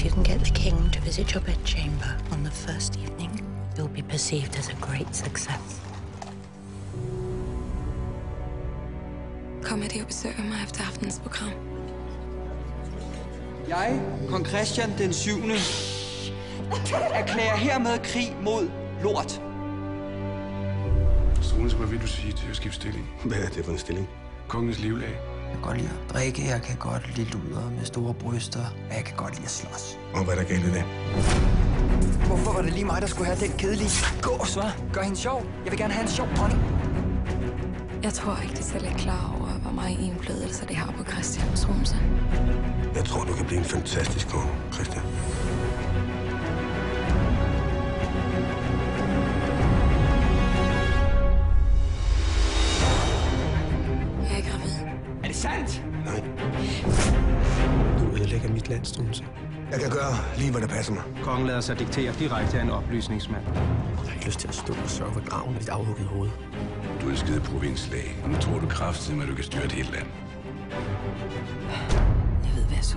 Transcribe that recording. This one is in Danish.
If you can get the king to visit your bedchamber on the first evening, you'll be perceived as a great success. Kommer de og besøger mig efter aftens program? Jeg, kong Christian den 7. erklærer hermed krig mod lort. Struensee, hvad vil du sige til at skifte stilling? Hvad er det for en stilling? Kongens livlag. Jeg kan godt lide at drikke, jeg kan godt lide luder med store bryster, og jeg kan godt lide at slås. Og hvad er der galt i det? Hvorfor var det lige mig, der skulle have den kedelige gås, hva'? Gør hende sjov. Jeg vil gerne have en sjov pony. Jeg tror ikke, de selv er klar over, hvor meget indflydelse det har på Christian Struensee. Jeg tror, du kan blive en fantastisk konge, Christian. Jeg er gravid. Er det sandt? Nej. Du ødelægger mit land, Struensee. Jeg kan gøre lige, hvad der passer mig. Kongen lader sig diktere direkte af en oplysningsmand. Jeg har ikke lyst til at stå og sørge for graven i dit afhugget hoved. Du er en skide provinslag, og nu tror du kraftigt, at du kan styre et helt land. Jeg ved, hvad jeg så.